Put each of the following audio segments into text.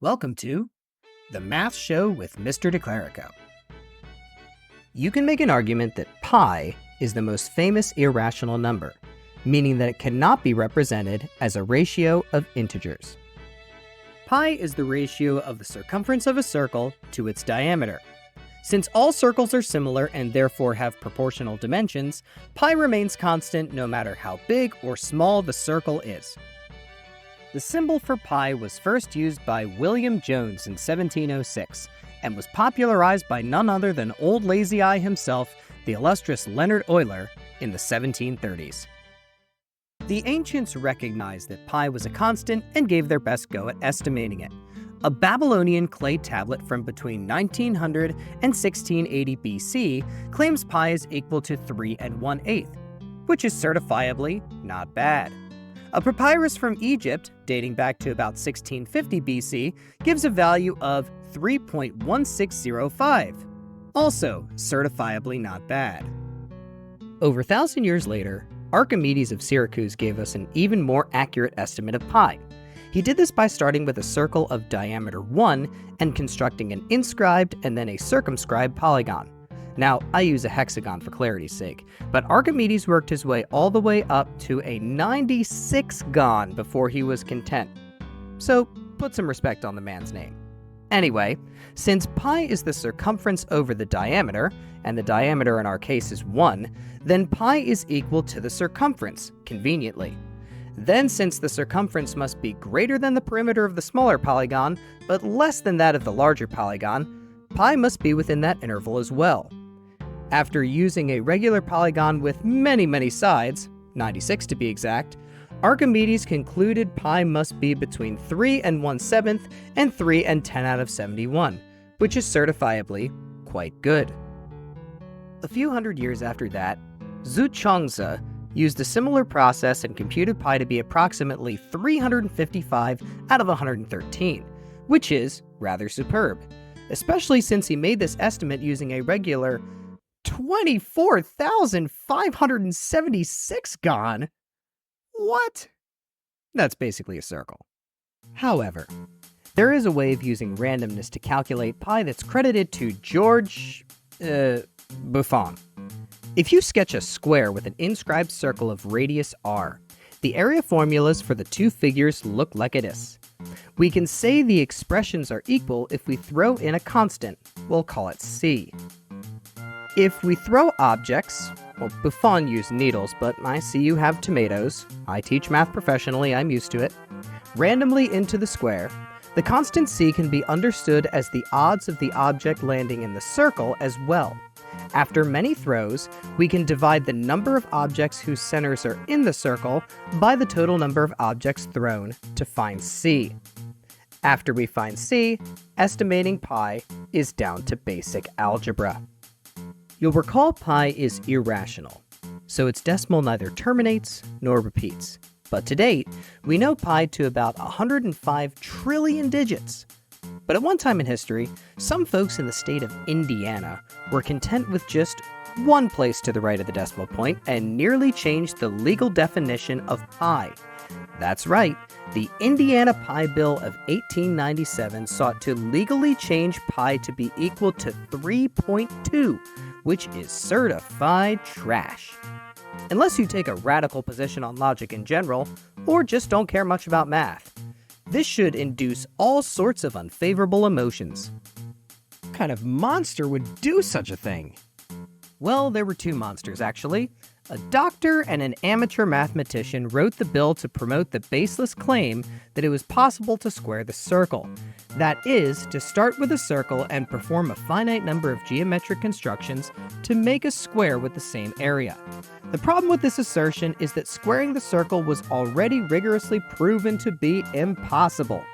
Welcome to The Math Show with Mr. DeClarico. You can make an argument that pi is the most famous irrational number, meaning that it cannot be represented as a ratio of integers. Pi is the ratio of the circumference of a circle to its diameter. Since all circles are similar and therefore have proportional dimensions, pi remains constant no matter how big or small the circle is. The symbol for pi was first used by William Jones in 1706 and was popularized by none other than Old Lazy Eye himself, the illustrious Leonhard Euler, in the 1730s. The ancients recognized that pi was a constant and gave their best go at estimating it. A Babylonian clay tablet from between 1900 and 1680 BC claims pi is equal to 3 1/8, which is certifiably not bad. A papyrus from Egypt, dating back to about 1650 BC, gives a value of 3.1605, also certifiably not bad. Over 1,000 years later, Archimedes of Syracuse gave us an even more accurate estimate of pi. He did this by starting with a circle of diameter 1 and constructing an inscribed and then a circumscribed polygon. Now, I use a hexagon for clarity's sake, but Archimedes worked his way all the way up to a 96gon before he was content. So, put some respect on the man's name. Anyway, since pi is the circumference over the diameter, and the diameter in our case is 1, then pi is equal to the circumference, conveniently. Then, since the circumference must be greater than the perimeter of the smaller polygon, but less than that of the larger polygon, pi must be within that interval as well. After using a regular polygon with many sides, 96 to be exact, Archimedes concluded pi must be between 3 1/7 and 3 10^71, which is certifiably quite good. A few hundred years after that, Zhu Chongzi used a similar process and computed pi to be approximately 355 out of 113, which is rather superb, especially since he made this estimate using a regular 24,576 gon. What? That's basically a circle. However, there is a way of using randomness to calculate pi that's credited to George Buffon. If you sketch a square with an inscribed circle of radius r, the area formulas for the two figures look like this. We can say the expressions are equal if we throw in a constant. We'll call it c. If we throw objects, well, Buffon used needles, but I see you have tomatoes. I teach math professionally, I'm used to it. Randomly into the square, the constant c can be understood as the odds of the object landing in the circle as well. After many throws, we can divide the number of objects whose centers are in the circle by the total number of objects thrown to find c. After we find c, estimating pi is down to basic algebra. You'll recall pi is irrational, so its decimal neither terminates nor repeats. But to date, we know pi to about 105 trillion digits. But at one time in history, some folks in the state of Indiana were content with just one place to the right of the decimal point and nearly changed the legal definition of pi. That's right, the Indiana Pi Bill of 1897 sought to legally change pi to be equal to 3.2, which is certified trash. Unless you take a radical position on logic in general, or just don't care much about math. This should induce all sorts of unfavorable emotions. What kind of monster would do such a thing? Well, there were two monsters, actually. A doctor and an amateur mathematician wrote the bill to promote the baseless claim that it was possible to square the circle. That is, to start with a circle and perform a finite number of geometric constructions to make a square with the same area. The problem with this assertion is that squaring the circle was already rigorously proven to be impossible.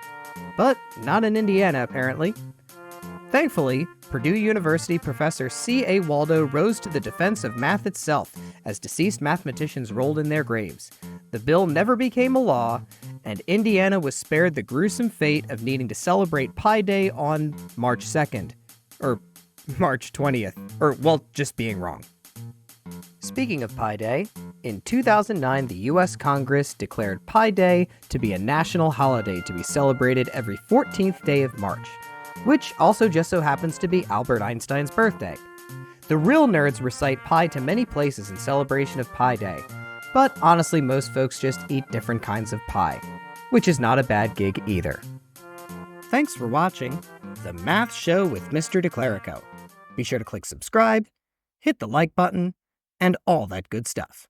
But not in Indiana, apparently. Thankfully, Purdue University professor C.A. Waldo rose to the defense of math itself as deceased mathematicians rolled in their graves. The bill never became a law, and Indiana was spared the gruesome fate of needing to celebrate Pi Day on March 2nd. Or March 20th. Or, well, just being wrong. Speaking of Pi Day, In 2009, the US Congress declared Pi Day to be a national holiday to be celebrated every 14th day of March, which also just so happens to be Albert Einstein's birthday. The real nerds recite pi to many places in celebration of Pi Day, but honestly most folks just eat different kinds of pie, which is not a bad gig either. Thanks for watching The Math Show with Mr. DeClerico. Be sure to click subscribe, hit the like button, and all that good stuff.